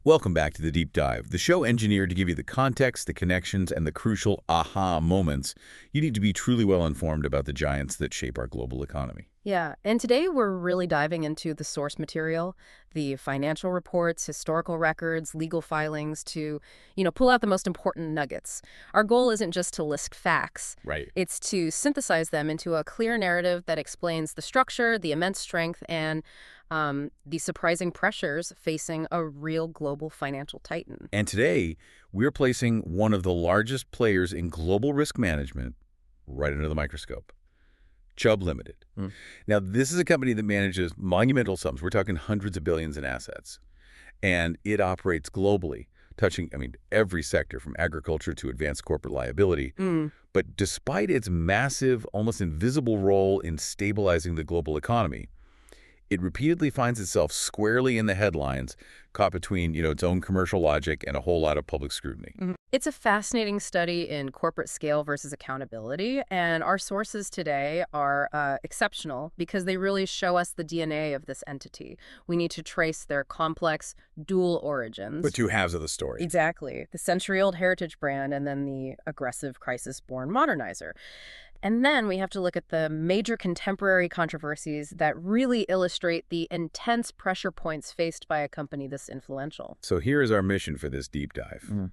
Welcome back to The Deep Dive, the show engineered to give you the context, the connections, and the crucial aha moments you need to be truly well informed about the giants that shape our global economy. Yeah, and today we're really diving into the source material, the financial reports, historical records, legal filings to, pull out the most important nuggets. Our goal isn't just to list facts. Right. It's to synthesize them into a clear narrative that explains the structure, the immense strength, and the surprising pressures facing a real global financial titan. And today, we're placing one of the largest players in global risk management right under the microscope. Chubb Limited. Now, this is a company that manages monumental sums. We're talking hundreds of billions in assets. And it operates globally, touching, every sector from agriculture to advanced corporate liability. But despite its massive, almost invisible role in stabilizing the global economy, it repeatedly finds itself squarely in the headlines, caught between, its own commercial logic and a whole lot of public scrutiny. It's a fascinating study in corporate scale versus accountability, and our sources today are exceptional because they really show us the DNA of this entity. We need to trace their complex, dual origins. The two halves of the story. Exactly. The century-old heritage brand and then the aggressive crisis-born modernizer. And then we have to look at the major contemporary controversies that really illustrate the intense pressure points faced by a company this influential. So here is our mission for this deep dive.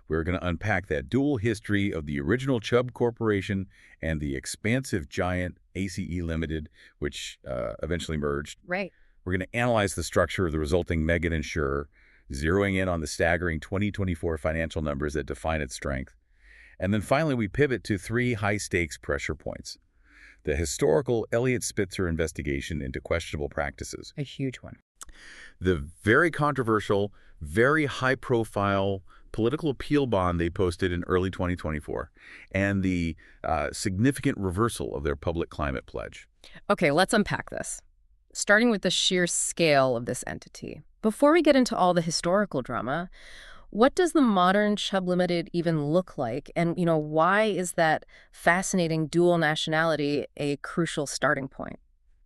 We're going to unpack that dual history of the original Chubb Corporation and the expansive giant ACE Limited, which eventually merged. Right. We're going to analyze the structure of the resulting mega insurer, zeroing in on the staggering 2024 financial numbers that define its strength. And then finally, we pivot to three high-stakes pressure points. The historical Eliot Spitzer investigation into questionable practices. A huge one. The very controversial, very high-profile political appeal bond they posted in early 2024. And the significant reversal of their public climate pledge. Okay, let's unpack this. Starting with the sheer scale of this entity. Before we get into all the historical drama, what does the modern Chubb Limited even look like? And, why is that fascinating dual nationality a crucial starting point?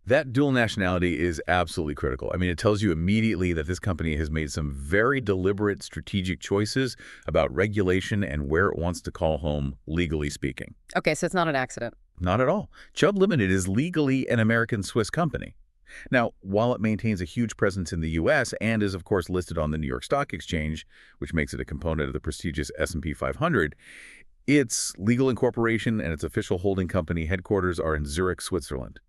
That dual nationality is absolutely critical. It tells you immediately that this company has made some very deliberate strategic choices about regulation and where it wants to call home, legally speaking. Okay, so it's not an accident. Not at all. Chubb Limited is legally an American-Swiss company. Now, while it maintains a huge presence in the U.S. and is, of course, listed on the New York Stock Exchange, which makes it a component of the prestigious S&P 500, its legal incorporation and its official holding company headquarters are in Zürich, Switzerland.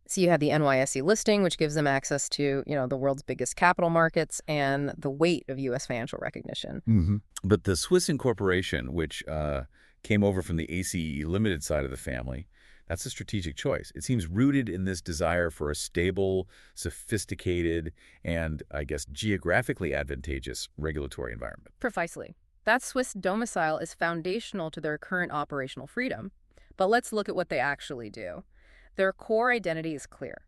So you have the NYSE listing, which gives them access to, the world's biggest capital markets and the weight of U.S. financial recognition. But the Swiss incorporation, which came over from the ACE Limited side of the family, that's a strategic choice. It seems rooted in this desire for a stable, sophisticated, and, geographically advantageous regulatory environment. Precisely. That Swiss domicile is foundational to their current operational freedom. But let's look at what they actually do. Their core identity is clear.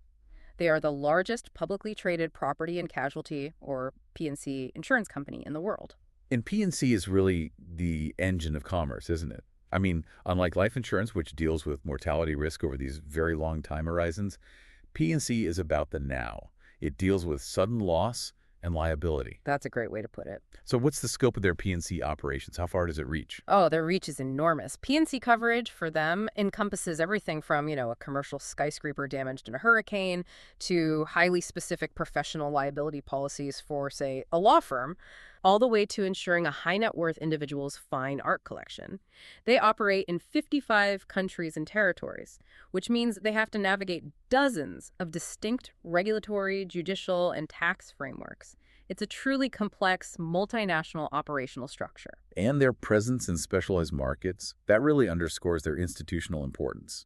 They are the largest publicly traded property and casualty, or P&C, insurance company in the world. And P&C is really the engine of commerce, isn't it? Unlike life insurance, which deals with mortality risk over these very long time horizons, P&C is about the now. It deals with sudden loss and liability. That's a great way to put it. So what's the scope of their P&C operations? How far does it reach? Oh, their reach is enormous. P&C coverage for them encompasses everything from, a commercial skyscraper damaged in a hurricane to highly specific professional liability policies for, say, a law firm, all the way to ensuring a high net worth individual's fine art collection. They operate in 55 countries and territories, which means they have to navigate dozens of distinct regulatory, judicial, and tax frameworks. It's a truly complex, multinational operational structure. And their presence in specialized markets, that really underscores their institutional importance.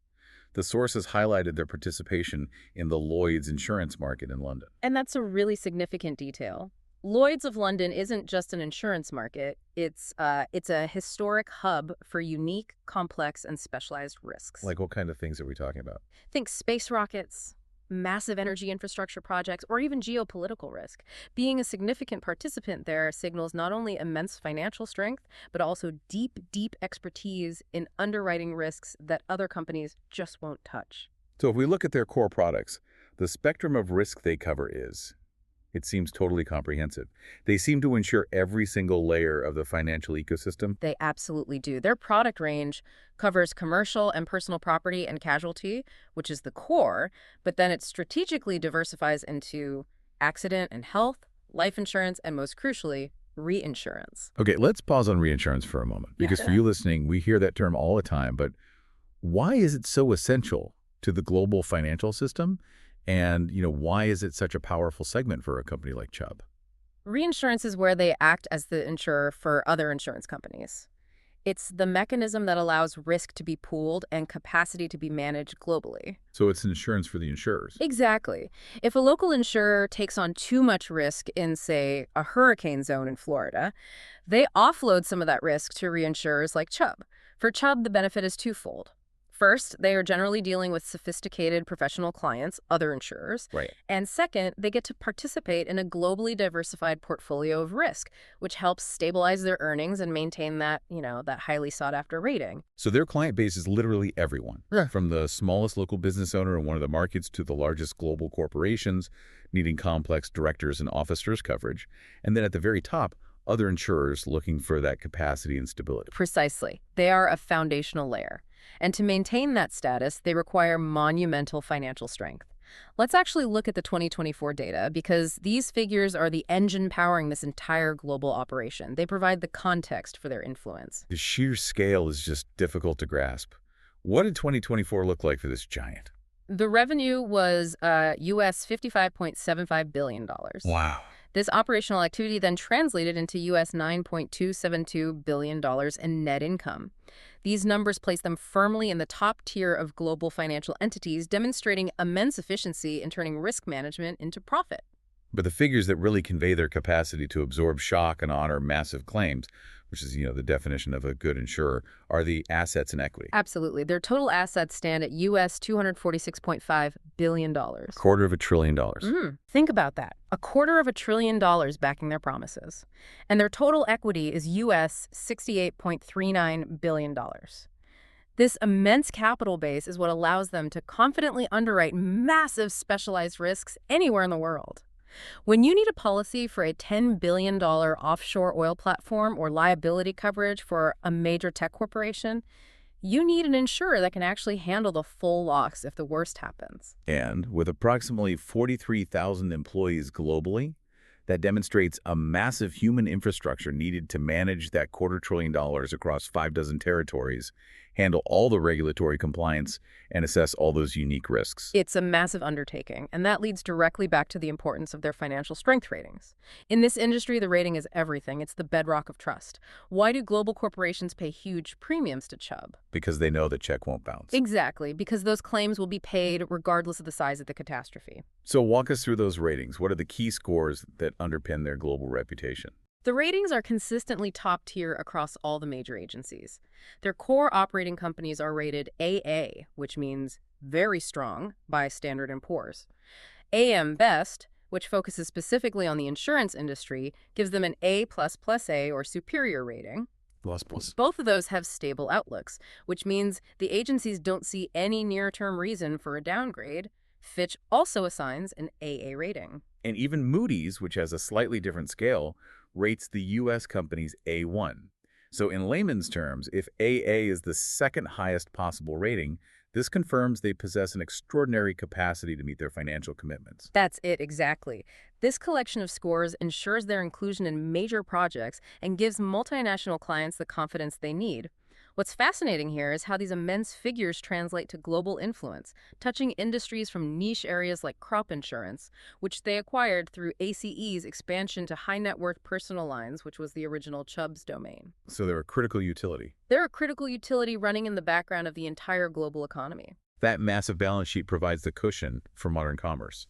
The source has highlighted their participation in the Lloyd's insurance market in London. And that's a really significant detail. Lloyd's of London isn't just an insurance market. It's a historic hub for unique, complex, and specialized risks. Like what kind of things are we talking about? Think space rockets, massive energy infrastructure projects, or even geopolitical risk. Being a significant participant there signals not only immense financial strength, but also deep, deep expertise in underwriting risks that other companies just won't touch. So if we look at their core products, the spectrum of risk they cover is It seems totally comprehensive. They seem to ensure every single layer of the financial ecosystem. They absolutely do. Their product range covers commercial and personal property and casualty, which is the core, but then it strategically diversifies into accident and health, life insurance, and most crucially, reinsurance. Okay, let's pause on reinsurance for a moment, because for you listening, we hear that term all the time, but why is it so essential to the global financial system? And, why is it such a powerful segment for a company like Chubb? Reinsurance is where they act as the insurer for other insurance companies. It's the mechanism that allows risk to be pooled and capacity to be managed globally. So it's insurance for the insurers. Exactly. If a local insurer takes on too much risk in, say, a hurricane zone in Florida, they offload some of that risk to reinsurers like Chubb. For Chubb, the benefit is twofold. First, they are generally dealing with sophisticated professional clients, other insurers. Right. And second, they get to participate in a globally diversified portfolio of risk, which helps stabilize their earnings and maintain that highly sought after rating. So their client base is literally everyone, Yeah. from the smallest local business owner in one of the markets to the largest global corporations needing complex directors and officers coverage. And then at the very top, other insurers looking for that capacity and stability. Precisely. They are a foundational layer. And to maintain that status, they require monumental financial strength. Let's actually look at the 2024 data because these figures are the engine powering this entire global operation. They provide the context for their influence. The sheer scale is just difficult to grasp. What did 2024 look like for this giant? The revenue was US $55.75 billion. Wow. This operational activity then translated into US $9.272 billion in net income. These numbers place them firmly in the top tier of global financial entities, demonstrating immense efficiency in turning risk management into profit. But the figures that really convey their capacity to absorb shock and honor massive claims, which is, the definition of a good insurer, are the assets and equity. Absolutely. Their total assets stand at US $246.5 billion. $250 billion. Think about that. $250 billion backing their promises. And their total equity is US $68.39 billion. This immense capital base is what allows them to confidently underwrite massive specialized risks anywhere in the world. When you need a policy for a $10 billion offshore oil platform or liability coverage for a major tech corporation, you need an insurer that can actually handle the full loss if the worst happens. And with approximately 43,000 employees globally, that demonstrates a massive human infrastructure needed to manage that $250 billion across 6 territories, handle all the regulatory compliance, and assess all those unique risks. It's a massive undertaking, and that leads directly back to the importance of their financial strength ratings. In this industry, the rating is everything. It's the bedrock of trust. Why do global corporations pay huge premiums to Chubb? Because they know the check won't bounce. Exactly, because those claims will be paid regardless of the size of the catastrophe. So walk us through those ratings. What are the key scores that underpin their global reputation? The ratings are consistently top tier across all the major agencies. Their core operating companies are rated AA, which means very strong by Standard & Poor's. AM Best, which focuses specifically on the insurance industry, gives them an A++A or superior rating. Plus. Both of those have stable outlooks, which means the agencies don't see any near-term reason for a downgrade. Fitch also assigns an AA rating. And even Moody's, which has a slightly different scale, rates the U.S. companies A1. So in layman's terms, if AA is the second highest possible rating, this confirms they possess an extraordinary capacity to meet their financial commitments. That's it, exactly. This collection of scores ensures their inclusion in major projects and gives multinational clients the confidence they need. What's fascinating here is how these immense figures translate to global influence, touching industries from niche areas like crop insurance, which they acquired through ACE's expansion to high-net-worth personal lines, which was the original Chubb's domain. So they're a critical utility. They're a critical utility running in the background of the entire global economy. That massive balance sheet provides the cushion for modern commerce.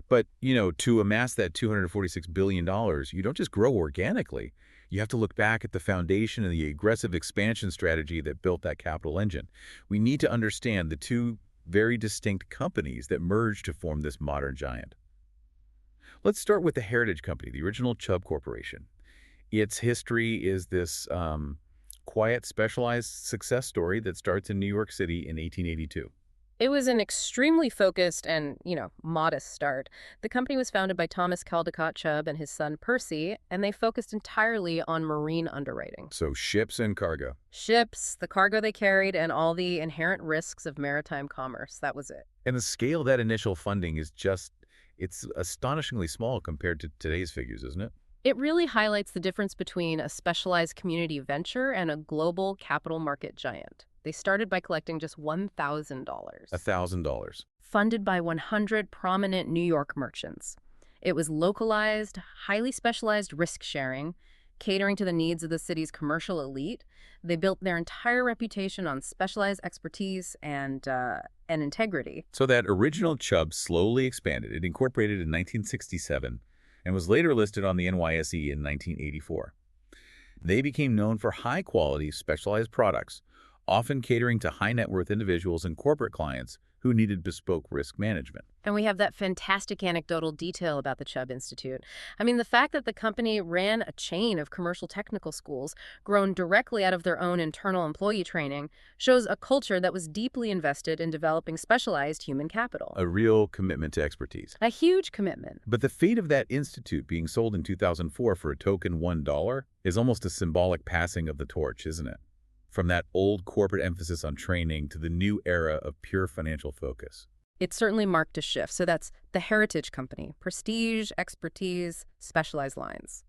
But, to amass that $246 billion, you don't just grow organically. You have to look back at the foundation and the aggressive expansion strategy that built that capital engine. We need to understand the two very distinct companies that merged to form this modern giant. Let's start with the heritage company, the original Chubb Corporation. Its history is this quiet, specialized success story that starts in New York City in 1882. It was an extremely focused and, modest start. The company was founded by Thomas Caldecott Chubb and his son Percy, and they focused entirely on marine underwriting. So ships and cargo. Ships, the cargo they carried, and all the inherent risks of maritime commerce. That was it. And the scale of that initial funding is it's astonishingly small compared to today's figures, isn't it? It really highlights the difference between a specialized community venture and a global capital market giant. They started by collecting just $1,000. $1,000. Funded by 100 prominent New York merchants. It was localized, highly specialized risk sharing, catering to the needs of the city's commercial elite. They built their entire reputation on specialized expertise and integrity. So that original Chubb slowly expanded. It incorporated in 1967 and was later listed on the NYSE in 1984. They became known for high-quality, specialized products, often catering to high-net-worth individuals and corporate clients who needed bespoke risk management. And we have that fantastic anecdotal detail about the Chubb Institute. I mean, the fact that the company ran a chain of commercial technical schools grown directly out of their own internal employee training shows a culture that was deeply invested in developing specialized human capital. A real commitment to expertise. A huge commitment. But the fate of that institute being sold in 2004 for a token $1 is almost a symbolic passing of the torch, isn't it? From that old corporate emphasis on training to the new era of pure financial focus. It certainly marked a shift. So that's the Heritage Company. Prestige, expertise, specialized lines.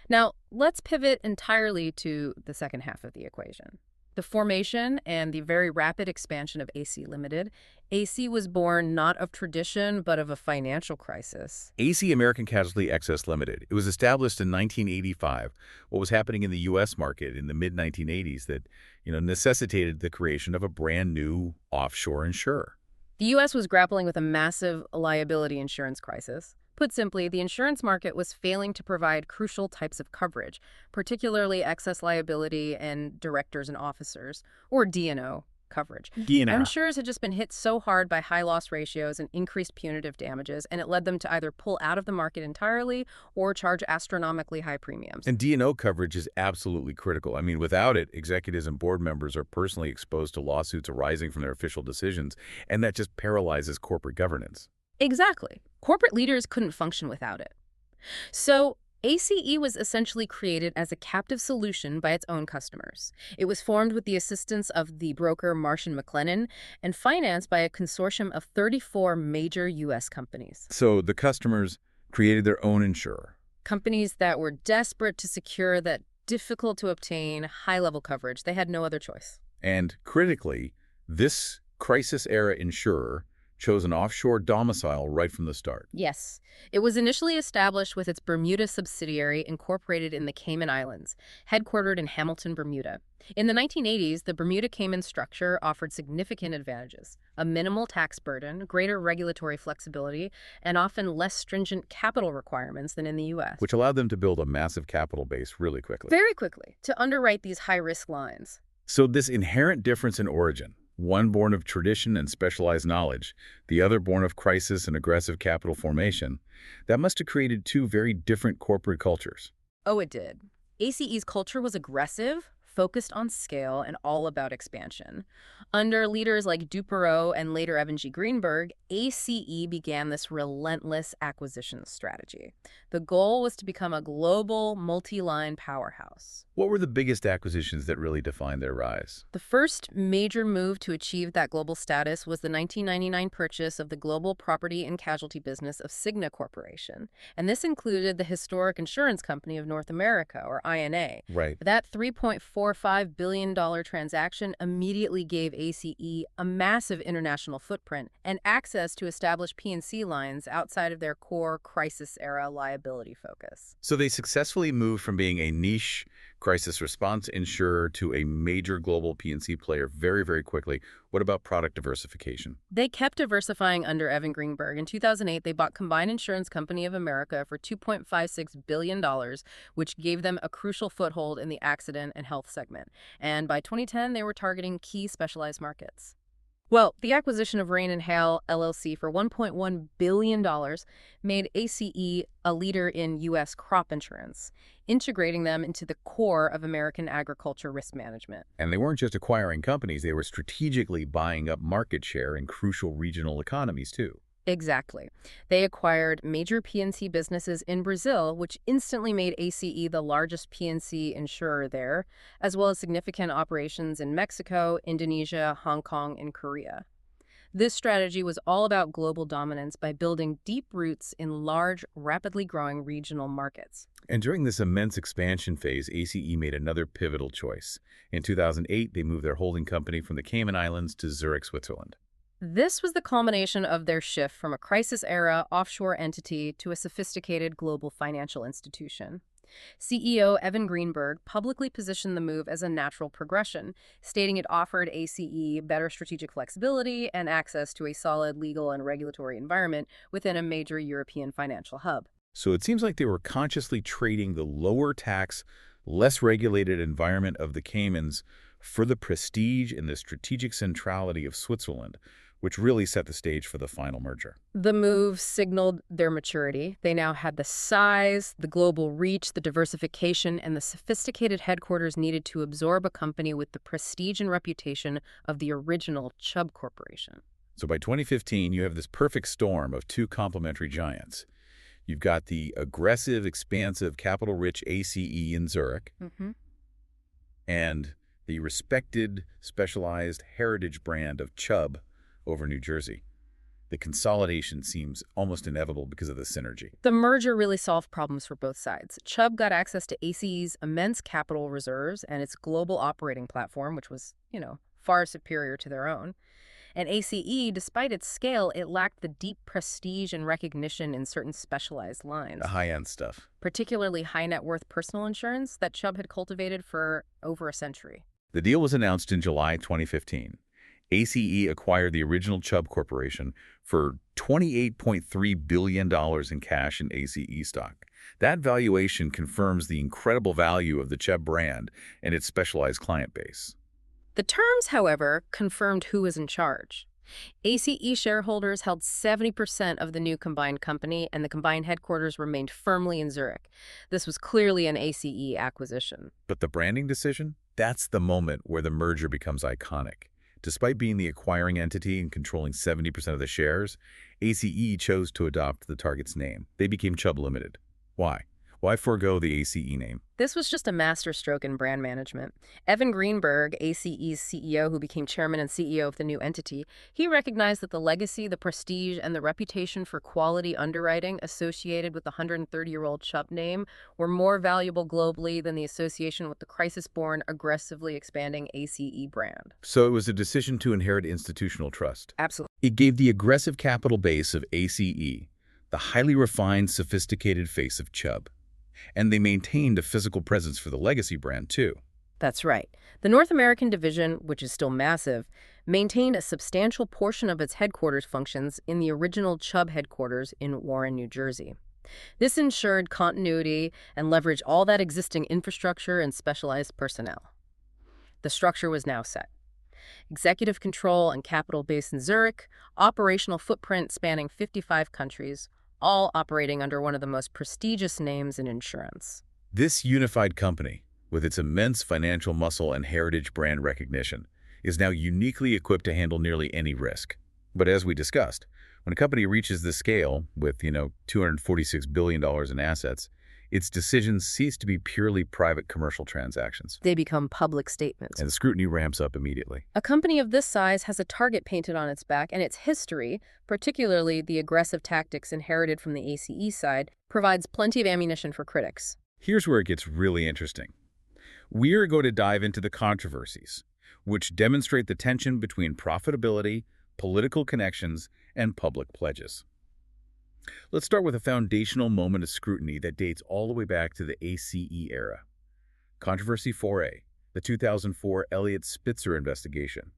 Now, let's pivot entirely to the second half of the equation. The formation and the very rapid expansion of AC Limited. AC was born not of tradition, but of a financial crisis. AC American Casualty Excess Limited. It was established in 1985. What was happening in the U.S. market in the mid-1980s that, necessitated the creation of a brand new offshore insurer. The U.S. was grappling with a massive liability insurance crisis. Put simply, the insurance market was failing to provide crucial types of coverage, particularly excess liability and directors and officers, or D&O coverage. D&O. Insurers had just been hit so hard by high loss ratios and increased punitive damages, and it led them to either pull out of the market entirely or charge astronomically high premiums. And D&O coverage is absolutely critical. I mean, without it, executives and board members are personally exposed to lawsuits arising from their official decisions, and that just paralyzes corporate governance. Exactly. Corporate leaders couldn't function without it. So ACE was essentially created as a captive solution by its own customers. It was formed with the assistance of the broker Marsh & McLennan and financed by a consortium of 34 major U.S. companies. So the customers created their own insurer. Companies that were desperate to secure that difficult-to-obtain high-level coverage. They had no other choice. And critically, this crisis-era insurer chose an offshore domicile right from the start. Yes. It was initially established with its Bermuda subsidiary incorporated in the Cayman Islands, headquartered in Hamilton, Bermuda. In the 1980s, the Bermuda-Cayman structure offered significant advantages: a minimal tax burden, greater regulatory flexibility, and often less stringent capital requirements than in the U.S. Which allowed them to build a massive capital base really quickly. Very quickly, to underwrite these high-risk lines. So this inherent difference in origin, one born of tradition and specialized knowledge, the other born of crisis and aggressive capital formation, that must have created two very different corporate cultures. Oh, it did. ACE's culture was aggressive, focused on scale, and all about expansion. Under leaders like Duperreau and later Evan Greenberg, ACE began this relentless acquisition strategy. The goal was to become a global, multi-line powerhouse. What were the biggest acquisitions that really defined their rise? The first major move to achieve that global status was the 1999 purchase of the global property and casualty business of Cigna Corporation. And this included the historic insurance company of North America, or INA. Right. That $3.45 billion transaction immediately gave ACE a massive international footprint and access to established P&C lines outside of their core crisis-era liability focus. So they successfully moved from being a niche crisis response insurer to a major global P&C player very, very quickly. What about product diversification? They kept diversifying under Evan Greenberg. In 2008, they bought Combined Insurance Company of America for $2.56 billion, which gave them a crucial foothold in the accident and health segment. And by 2010, they were targeting key specialized markets. Well, the acquisition of Rain and Hail LLC for $1.1 billion made ACE a leader in U.S. crop insurance, integrating them into the core of American agriculture risk management. And they weren't just acquiring companies, they were strategically buying up market share in crucial regional economies, too. Exactly. They acquired major P&C businesses in Brazil, which instantly made ACE the largest P&C insurer there, as well as significant operations in Mexico, Indonesia, Hong Kong, and Korea. This strategy was all about global dominance by building deep roots in large, rapidly growing regional markets. And during this immense expansion phase, ACE made another pivotal choice. In 2008, they moved their holding company from the Cayman Islands to Zürich, Switzerland. This was the culmination of their shift from a crisis-era offshore entity to a sophisticated global financial institution. CEO Evan Greenberg publicly positioned the move as a natural progression, stating it offered ACE better strategic flexibility and access to a solid legal and regulatory environment within a major European financial hub. So it seems like they were consciously trading the lower tax, less regulated environment of the Caymans for the prestige and the strategic centrality of Switzerland, which really set the stage for the final merger. The move signaled their maturity. They now had the size, the global reach, the diversification, and the sophisticated headquarters needed to absorb a company with the prestige and reputation of the original Chubb Corporation. So by 2015, you have this perfect storm of two complementary giants. You've got the aggressive, expansive, capital-rich ACE in Zurich, and the respected, specialized heritage brand of Chubb over New Jersey. The consolidation seems almost inevitable because of the synergy. The merger really solved problems for both sides. Chubb got access to ACE's immense capital reserves and its global operating platform, which was, far superior to their own. And ACE, despite its scale, it lacked the deep prestige and recognition in certain specialized lines. The high-end stuff. Particularly high-net-worth personal insurance that Chubb had cultivated for over a century. The deal was announced in July 2015. ACE acquired the original Chubb Corporation for $28.3 billion in cash and ACE stock. That valuation confirms the incredible value of the Chubb brand and its specialized client base. The terms, however, confirmed who was in charge. ACE shareholders held 70% of the new combined company, and the combined headquarters remained firmly in Zurich. This was clearly an ACE acquisition. But the branding decision? That's the moment where the merger becomes iconic. Despite being the acquiring entity and controlling 70% of the shares, ACE chose to adopt the target's name. They became Chubb Limited. Why? Why forego the ACE name? This was just a masterstroke in brand management. Evan Greenberg, ACE's CEO who became chairman and CEO of the new entity, he recognized that the legacy, the prestige, and the reputation for quality underwriting associated with the 130-year-old Chubb name were more valuable globally than the association with the crisis-born, aggressively expanding ACE brand. So it was a decision to inherit institutional trust. Absolutely. It gave the aggressive capital base of ACE, the highly refined, sophisticated face of Chubb. And they maintained a physical presence for the legacy brand, too. That's right. The North American division, which is still massive, maintained a substantial portion of its headquarters functions in the original Chubb headquarters in Warren, New Jersey. This ensured continuity and leveraged all that existing infrastructure and specialized personnel. The structure was now set. Executive control and capital base in Zurich, operational footprint spanning 55 countries, all operating under one of the most prestigious names in insurance. This unified company, with its immense financial muscle and heritage brand recognition, is now uniquely equipped to handle nearly any risk. But as we discussed, when a company reaches this scale with, $246 billion in assets, its decisions cease to be purely private commercial transactions. They become public statements. And the scrutiny ramps up immediately. A company of this size has a target painted on its back, and its history, particularly the aggressive tactics inherited from the ACE side, provides plenty of ammunition for critics. Here's where it gets really interesting. We are going to dive into the controversies, which demonstrate the tension between profitability, political connections, and public pledges. Let's start with a foundational moment of scrutiny that dates all the way back to the ACE era. Controversy 4A, the 2004 Eliot Spitzer investigation.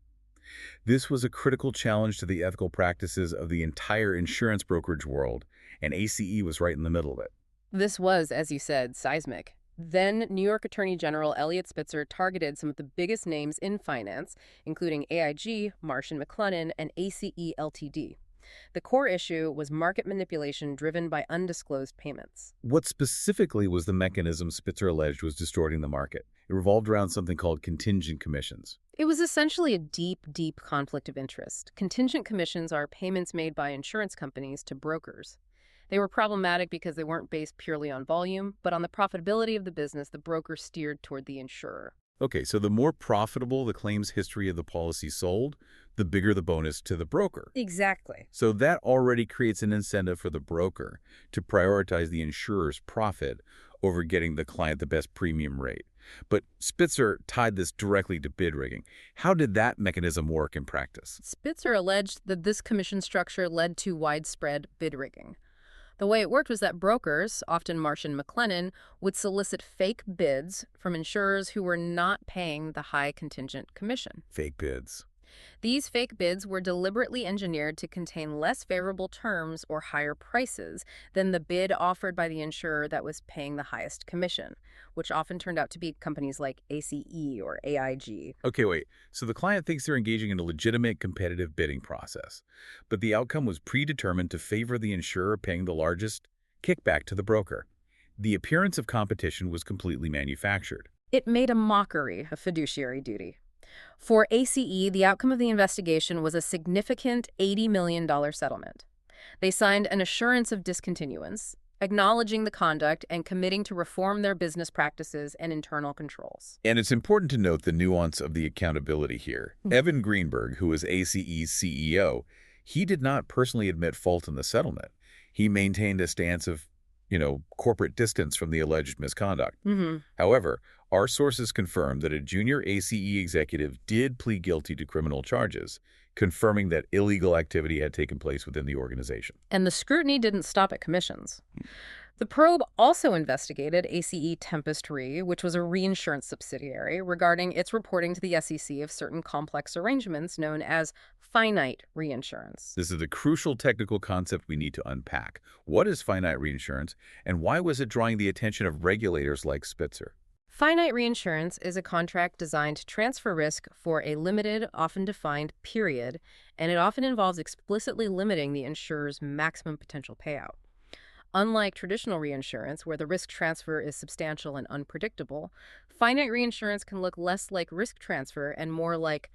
This was a critical challenge to the ethical practices of the entire insurance brokerage world, and ACE was right in the middle of it. This was, as you said, seismic. Then New York Attorney General Eliot Spitzer targeted some of the biggest names in finance, including AIG, Marsh & McLennan, and ACE Ltd. The core issue was market manipulation driven by undisclosed payments. What specifically was the mechanism Spitzer alleged was distorting the market? It revolved around something called contingent commissions. It was essentially a deep conflict of interest. Contingent commissions are payments made by insurance companies to brokers. They were problematic because they weren't based purely on volume, but on the profitability of the business the broker steered toward the insurer. Okay, so the more profitable the claims history of the policy sold, the bigger the bonus to the broker. Exactly. So that already creates an incentive for the broker to prioritize the insurer's profit over getting the client the best premium rate. But Spitzer tied this directly to bid rigging. How did that mechanism work in practice? Spitzer alleged that this commission structure led to widespread bid rigging. The way it worked was that brokers, often Marsh & McLennan, would solicit fake bids from insurers who were not paying the high contingent commission. Fake bids. These fake bids were deliberately engineered to contain less favorable terms or higher prices than the bid offered by the insurer that was paying the highest commission, which often turned out to be companies like ACE or AIG. Okay, wait. So the client thinks they're engaging in a legitimate competitive bidding process, but the outcome was predetermined to favor the insurer paying the largest kickback to the broker. The appearance of competition was completely manufactured. It made a mockery of fiduciary duty. For ACE, the outcome of the investigation was a significant $80 million settlement. They signed an assurance of discontinuance, acknowledging the conduct and committing to reform their business practices and internal controls. And it's important to note the nuance of the accountability here. Evan Greenberg, who was ACE's CEO, he did not personally admit fault in the settlement. He maintained a stance of, corporate distance from the alleged misconduct. However, our sources confirmed that a junior ACE executive did plead guilty to criminal charges, confirming that illegal activity had taken place within the organization. And the scrutiny didn't stop at commissions. The probe also investigated ACE Tempest Re, which was a reinsurance subsidiary, regarding its reporting to the SEC of certain complex arrangements known as finite reinsurance. This is the crucial technical concept we need to unpack. What is finite reinsurance, and why was it drawing the attention of regulators like Spitzer? Finite reinsurance is a contract designed to transfer risk for a limited, often defined period, and it often involves explicitly limiting the insurer's maximum potential payout. Unlike traditional reinsurance, where the risk transfer is substantial and unpredictable, finite reinsurance can look less like risk transfer and more like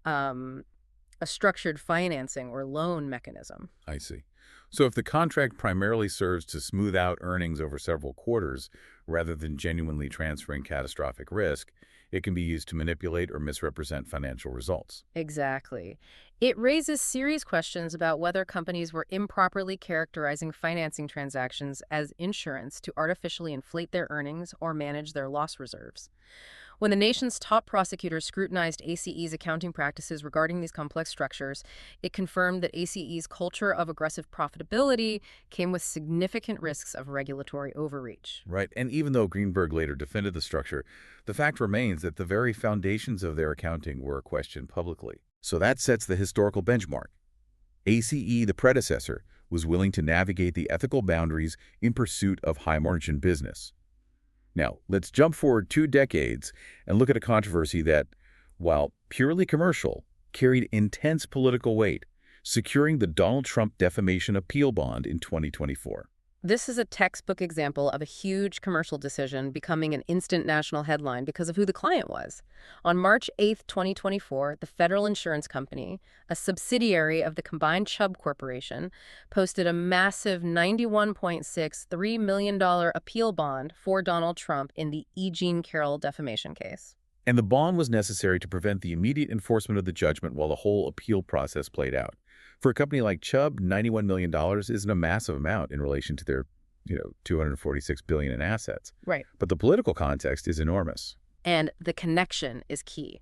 a structured financing or loan mechanism. I see. So if the contract primarily serves to smooth out earnings over several quarters rather than genuinely transferring catastrophic risk, it can be used to manipulate or misrepresent financial results. Exactly. It raises serious questions about whether companies were improperly characterizing financing transactions as insurance to artificially inflate their earnings or manage their loss reserves. When the nation's top prosecutors scrutinized ACE's accounting practices regarding these complex structures, it confirmed that ACE's culture of aggressive profitability came with significant risks of regulatory overreach. Right, and even though Greenberg later defended the structure, the fact remains that the very foundations of their accounting were questioned publicly. So that sets the historical benchmark. ACE, the predecessor, was willing to navigate the ethical boundaries in pursuit of high-margin business. Now, let's jump forward 2 decades and look at a controversy that, while purely commercial, carried intense political weight, securing the Donald Trump defamation appeal bond in 2024. This is a textbook example of a huge commercial decision becoming an instant national headline because of who the client was. On March 8, 2024, the federal insurance company, a subsidiary of the combined Chubb Corporation, posted a massive $91.63 million appeal bond for Donald Trump in the E. Jean Carroll defamation case. And the bond was necessary to prevent the immediate enforcement of the judgment while the whole appeal process played out. For a company like Chubb, $91 million isn't a massive amount in relation to their, $246 billion in assets. Right. But the political context is enormous. And the connection is key.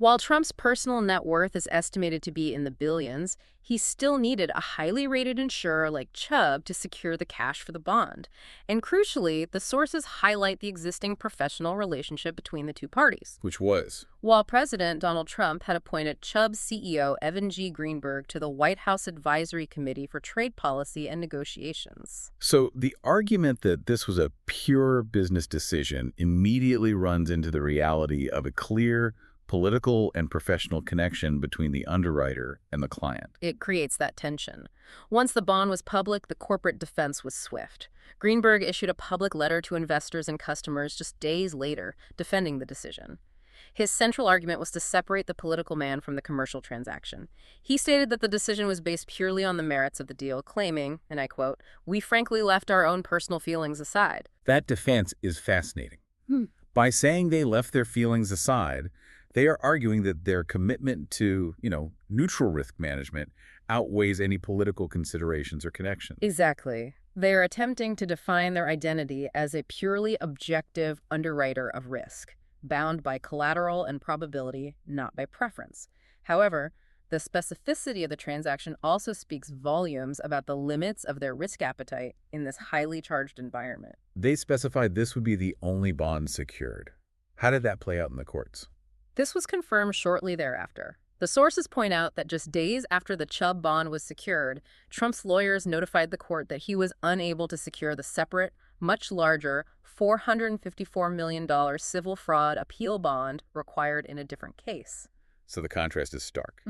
While Trump's personal net worth is estimated to be in the billions, he still needed a highly rated insurer like Chubb to secure the cash for the bond. And crucially, the sources highlight the existing professional relationship between the two parties. Which was? While President Donald Trump had appointed Chubb CEO Evan Greenberg to the White House Advisory Committee for Trade Policy and Negotiations. So the argument that this was a pure business decision immediately runs into the reality of a clear political and professional connection between the underwriter and the client. It creates that tension. Once the bond was public, the corporate defense was swift. Greenberg issued a public letter to investors and customers just days later, defending the decision. His central argument was to separate the political man from the commercial transaction. He stated that the decision was based purely on the merits of the deal, claiming, and I quote, "We frankly left our own personal feelings aside." That defense is fascinating. By saying they left their feelings aside, they are arguing that their commitment to, neutral risk management outweighs any political considerations or connections. Exactly. They are attempting to define their identity as a purely objective underwriter of risk, bound by collateral and probability, not by preference. However, the specificity of the transaction also speaks volumes about the limits of their risk appetite in this highly charged environment. They specified this would be the only bond secured. How did that play out in the courts? This was confirmed shortly thereafter. The sources point out that just days after the Chubb bond was secured, Trump's lawyers notified the court that he was unable to secure the separate, much larger $454 million civil fraud appeal bond required in a different case. So the contrast is stark.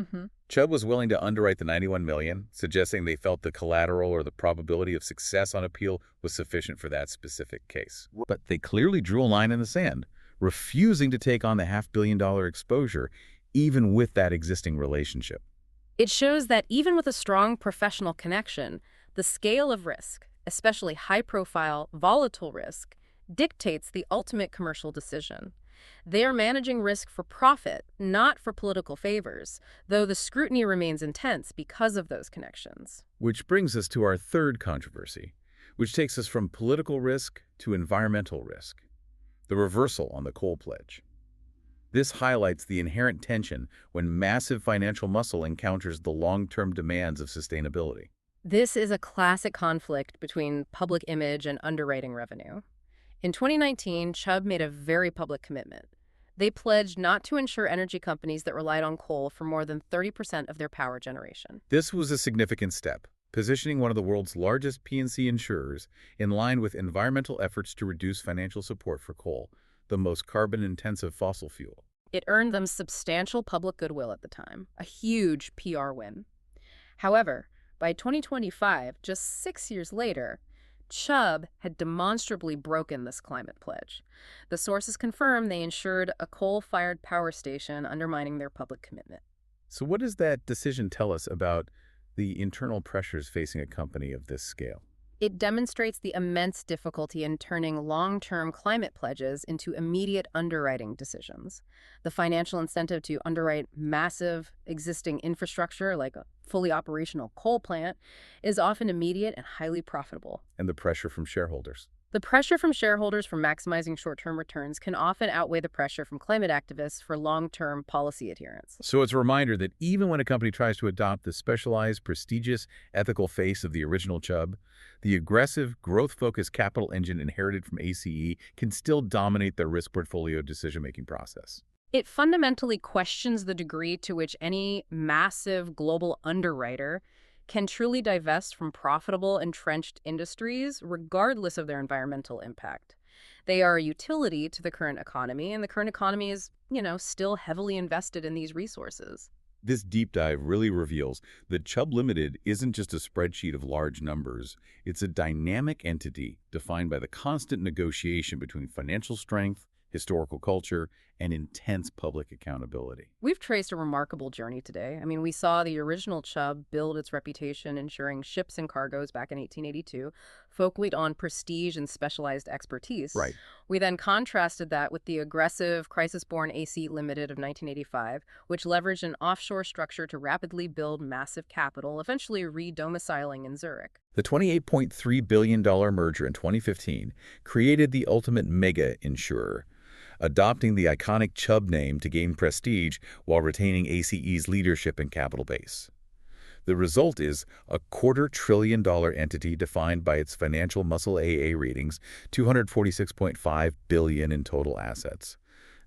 Chubb was willing to underwrite the $91 million, suggesting they felt the collateral or the probability of success on appeal was sufficient for that specific case. But they clearly drew a line in the sand, refusing to take on the $500 million exposure, even with that existing relationship. It shows that even with a strong professional connection, the scale of risk, especially high-profile, volatile risk, dictates the ultimate commercial decision. They are managing risk for profit, not for political favors, though the scrutiny remains intense because of those connections. Which brings us to our third controversy, which takes us from political risk to environmental risk. The reversal on the coal pledge. This highlights the inherent tension when massive financial muscle encounters the long-term demands of sustainability. This is a classic conflict between public image and underwriting revenue. In 2019, Chubb made a very public commitment. They pledged not to insure energy companies that relied on coal for more than 30% of their power generation. This was a significant step, positioning one of the world's largest P&C insurers in line with environmental efforts to reduce financial support for coal, the most carbon-intensive fossil fuel. It earned them substantial public goodwill at the time, a huge PR win. However, by 2025, just 6 years later, Chubb had demonstrably broken this climate pledge. The sources confirm they insured a coal-fired power station, undermining their public commitment. So what does that decision tell us about the internal pressures facing a company of this scale? It demonstrates the immense difficulty in turning long-term climate pledges into immediate underwriting decisions. The financial incentive to underwrite massive existing infrastructure, like a fully operational coal plant, is often immediate and highly profitable. And the pressure from shareholders. The pressure from shareholders for maximizing short-term returns can often outweigh the pressure from climate activists for long-term policy adherence. So it's a reminder that even when a company tries to adopt the specialized, prestigious, ethical face of the original Chubb, the aggressive, growth-focused capital engine inherited from ACE can still dominate their risk portfolio decision-making process. It fundamentally questions the degree to which any massive global underwriter can truly divest from profitable, entrenched industries, regardless of their environmental impact. They are a utility to the current economy, and the current economy is, still heavily invested in these resources. This deep dive really reveals that Chubb Limited isn't just a spreadsheet of large numbers. It's a dynamic entity defined by the constant negotiation between financial strength, historical culture, and intense public accountability. We've traced a remarkable journey today. We saw the original Chubb build its reputation insuring ships and cargoes back in 1882, focused on prestige and specialized expertise. Right. We then contrasted that with the aggressive, crisis-born AC Limited of 1985, which leveraged an offshore structure to rapidly build massive capital, eventually re-domiciling in Zürich. The $28.3 billion merger in 2015 created the ultimate mega insurer, adopting the iconic Chubb name to gain prestige while retaining ACE's leadership and capital base. The result is a $250 billion entity defined by its financial muscle AA ratings, $246.5 billion in total assets.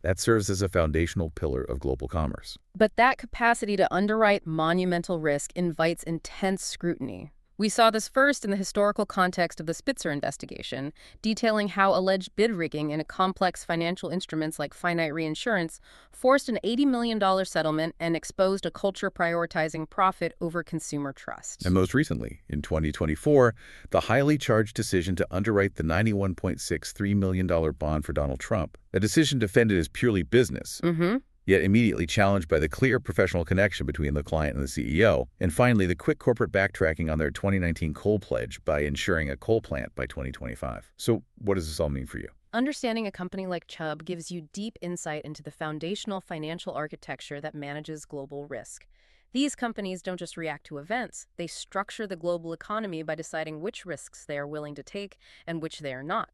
That serves as a foundational pillar of global commerce. But that capacity to underwrite monumental risk invites intense scrutiny. We saw this first in the historical context of the Spitzer investigation, detailing how alleged bid rigging in complex financial instruments like finite reinsurance forced an $80 million settlement and exposed a culture prioritizing profit over consumer trust. And most recently, in 2024, the highly charged decision to underwrite the $91.63 million bond for Donald Trump, a decision defended as purely business, yet immediately challenged by the clear professional connection between the client and the CEO, and finally the quick corporate backtracking on their 2019 coal pledge by insuring a coal plant by 2025. So what does this all mean for you? Understanding a company like Chubb gives you deep insight into the foundational financial architecture that manages global risk. These companies don't just react to events, they structure the global economy by deciding which risks they are willing to take and which they are not.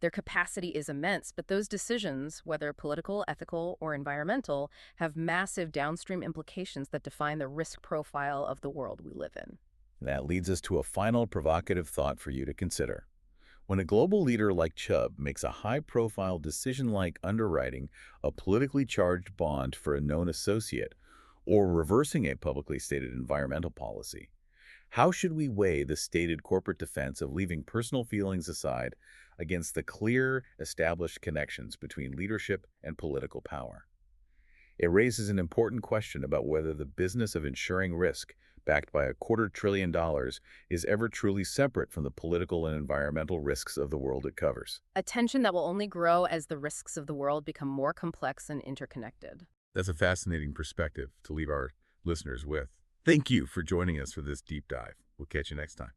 Their capacity is immense, but those decisions, whether political, ethical, or environmental, have massive downstream implications that define the risk profile of the world we live in. That leads us to a final provocative thought for you to consider. When a global leader like Chubb makes a high-profile decision like underwriting a politically charged bond for a known associate or reversing a publicly stated environmental policy, how should we weigh the stated corporate defense of leaving personal feelings aside against the clear, established connections between leadership and political power? It raises an important question about whether the business of insuring risk backed by $250 billion is ever truly separate from the political and environmental risks of the world it covers. A tension that will only grow as the risks of the world become more complex and interconnected. That's a fascinating perspective to leave our listeners with. Thank you for joining us for this deep dive. We'll catch you next time.